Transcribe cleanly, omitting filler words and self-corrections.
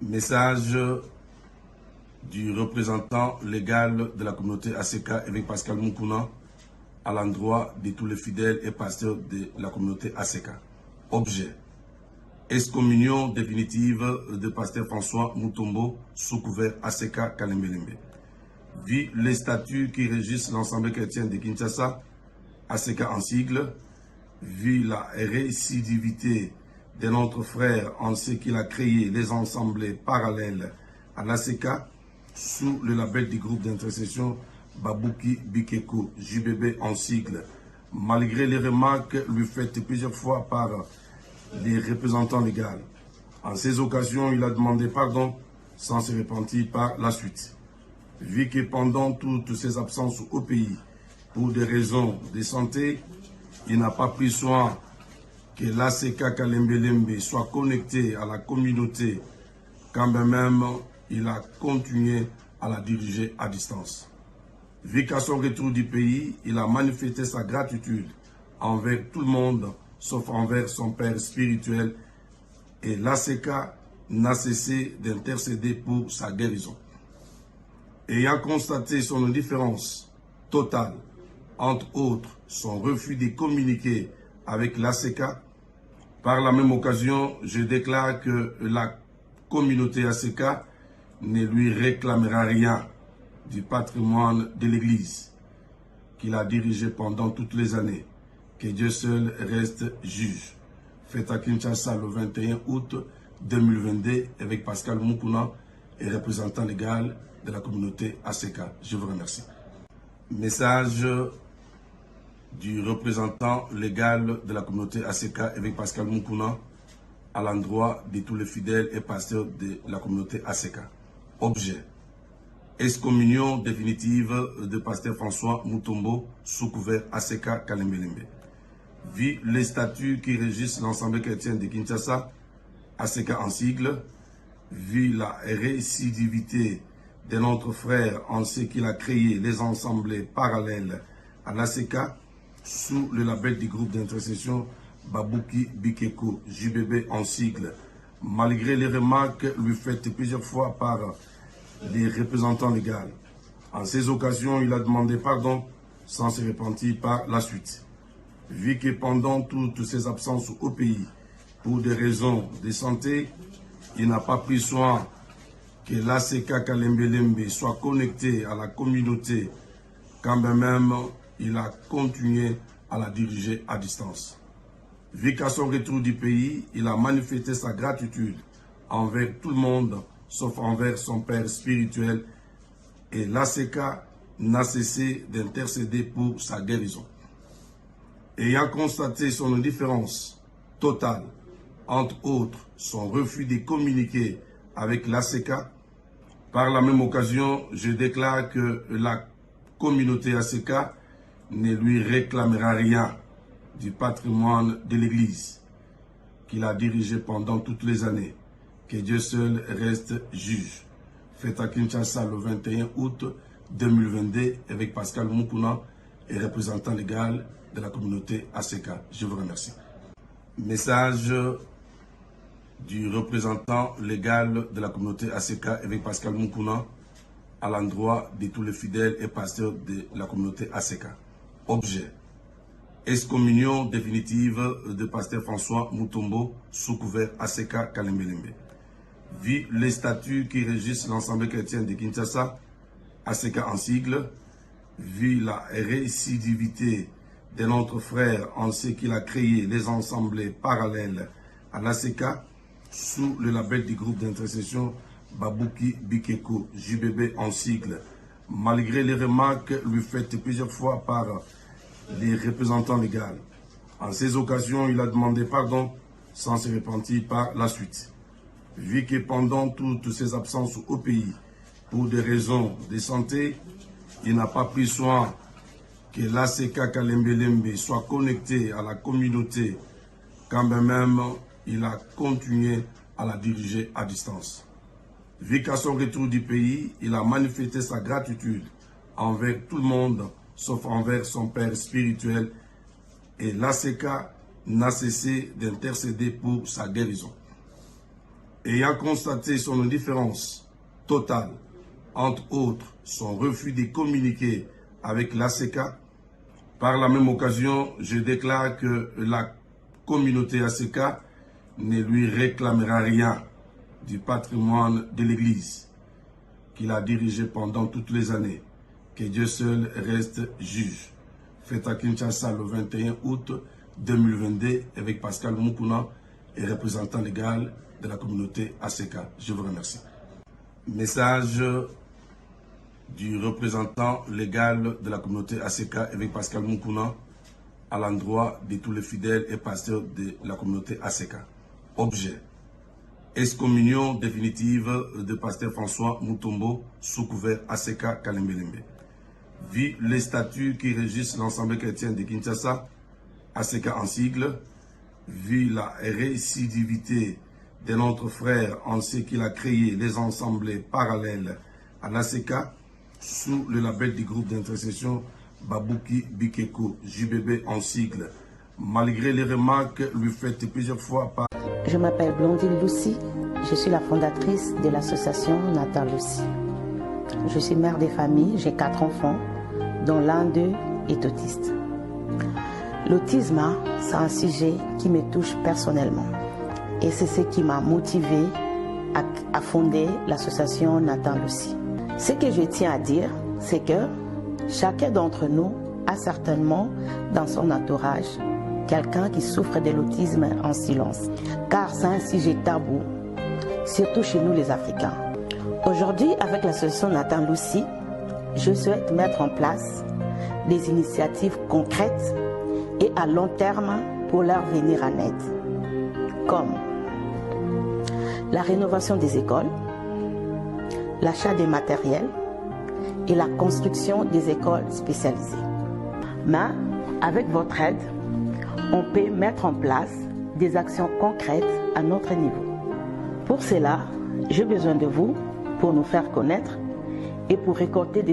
Message du représentant légal de la communauté ACK, évêque Pascal Moukouna, à l'endroit de tous les fidèles et pasteurs de la communauté ACK. Objet: excommunion définitive de pasteur François Moutombo sous couvert ACK Kalembelembe. Vu les statuts qui régissent l'ensemble chrétien de Kinshasa, ACK en sigle, vu la récidivité de notre frère en ce qu'il a créé les ensembles parallèles à l'ACK sous le label du groupe d'intercession Babouki Bikeko, JBB en sigle, malgré les remarques lui faites plusieurs fois par les représentants légaux. En ces occasions, il a demandé pardon sans se repentir par la suite. Vu que pendant toutes ses absences au pays, pour des raisons de santé, il n'a pas pris soin que l'ACK Kalembelembe soit connecté à la communauté, quand même il a continué à la diriger à distance. Vu qu'à son retour du pays, il a manifesté sa gratitude envers tout le monde, sauf envers son père spirituel, et l'ACK n'a cessé d'intercéder pour sa guérison. Ayant constaté son indifférence totale, entre autres son refus de communiquer avec l'ACK, par la même occasion, je déclare que la communauté ACK ne lui réclamera rien du patrimoine de l'Église qu'il a dirigé pendant toutes les années. Que Dieu seul reste juge. Fait à Kinshasa le 21 août 2022 avec Pascal Moukouna et représentant légal de la communauté ACK. Je vous remercie. Message du représentant légal de la communauté ACK avec Pascal Moukouna à l'endroit de tous les fidèles et pasteurs de la communauté ACK. Objet: excommunion définitive de pasteur François Moutombo sous couvert ACK Kalembelembe. Vu les statuts qui régissent l'ensemble chrétien de Kinshasa, ACK en sigle, vu la récidivité de notre frère en ce qu'il a créé les ensembles parallèles à l'ACK sous le label du groupe d'intercession Babouki Bikeko, JBB en sigle, malgré les remarques lui faites plusieurs fois par les représentants légaux. En ces occasions, il a demandé pardon sans se repentir par la suite. Vu que pendant toutes ses absences au pays, pour des raisons de santé, il n'a pas pris soin que l'ACK Kalembelembe soit connecté à la communauté, quand même il a continué à la diriger à distance. Vu qu'à son retour du pays, il a manifesté sa gratitude envers tout le monde, sauf envers son père spirituel, et l'ACK n'a cessé d'intercéder pour sa guérison. Ayant constaté son indifférence totale, entre autres son refus de communiquer avec l'ACK, par la même occasion, je déclare que la communauté ACK ne lui réclamera rien du patrimoine de l'Église qu'il a dirigé pendant toutes les années. Que Dieu seul reste juge. Fait à Kinshasa le 21 août 2022 avec Pascal Moukouna et représentant légal de la communauté ACK. Je vous remercie. Message du représentant légal de la communauté ACK avec Pascal Moukouna à l'endroit de tous les fidèles et pasteurs de la communauté ACK. Objet: excommunion définitive de pasteur François Moutombo sous couvert ACK Kalembelembe. Vu les statuts qui régissent l'ensemble chrétien de Kinshasa, ACK en sigle, vu la récidivité de notre frère en ce qu'il a créé les ensembles parallèles à l'ACK sous le label du groupe d'intercession Babouki Bikeko, JBB en sigle, malgré les remarques lui faites plusieurs fois par les représentants légaux. En ces occasions, il a demandé pardon sans se repentir par la suite. Vu que pendant toutes ses absences au pays, pour des raisons de santé, il n'a pas pris soin que l'ACK Kalembelembe soit connecté à la communauté, quand même il a continué à la diriger à distance. Vu qu'à son retour du pays, il a manifesté sa gratitude envers tout le monde, sauf envers son père spirituel, et l'ACK n'a cessé d'intercéder pour sa guérison. Ayant constaté son indifférence totale, entre autres son refus de communiquer avec l'ACK, par la même occasion, je déclare que la communauté ACK ne lui réclamera rien du patrimoine de l'Église qu'il a dirigé pendant toutes les années. Que Dieu seul reste juge. Fait à Kinshasa le 21 août 2022 avec Pascal Moukouna et représentant légal de la communauté ACK. Je vous remercie. Message du représentant légal de la communauté ACK avec Pascal Moukouna à l'endroit de tous les fidèles et pasteurs de la communauté ACK. Objet: excommunion définitive de pasteur François Mutombo sous couvert ACK Kalembelembe. Vu les statuts qui régissent l'ensemble chrétien de Kinshasa, ACK en sigle, vu la récidivité de notre frère en ce qu'il a créé les ensembles parallèles à l'ACK sous le label du groupe d'intercession Babouki Bikeko, JBB en sigle, malgré les remarques lui faites plusieurs fois par... Je m'appelle Blondine Lucie, je suis la fondatrice de l'association Nathan Lucie. Je suis mère de famille, j'ai 4 enfants, dont l'un d'eux est autiste. L'autisme, c'est un sujet qui me touche personnellement. Et c'est ce qui m'a motivée à fonder l'association Nathan Lucie. Ce que je tiens à dire, c'est que chacun d'entre nous a certainement dans son entourage quelqu'un qui souffre de l'autisme en silence. Car c'est un sujet tabou, surtout chez nous les Africains. Aujourd'hui, avec l'association Nathan Lucie, je souhaite mettre en place des initiatives concrètes et à long terme pour leur venir en aide, comme la rénovation des écoles, l'achat des matériels et la construction des écoles spécialisées. Mais avec votre aide, on peut mettre en place des actions concrètes à notre niveau. Pour cela, j'ai besoin de vous pour nous faire connaître et pour récolter des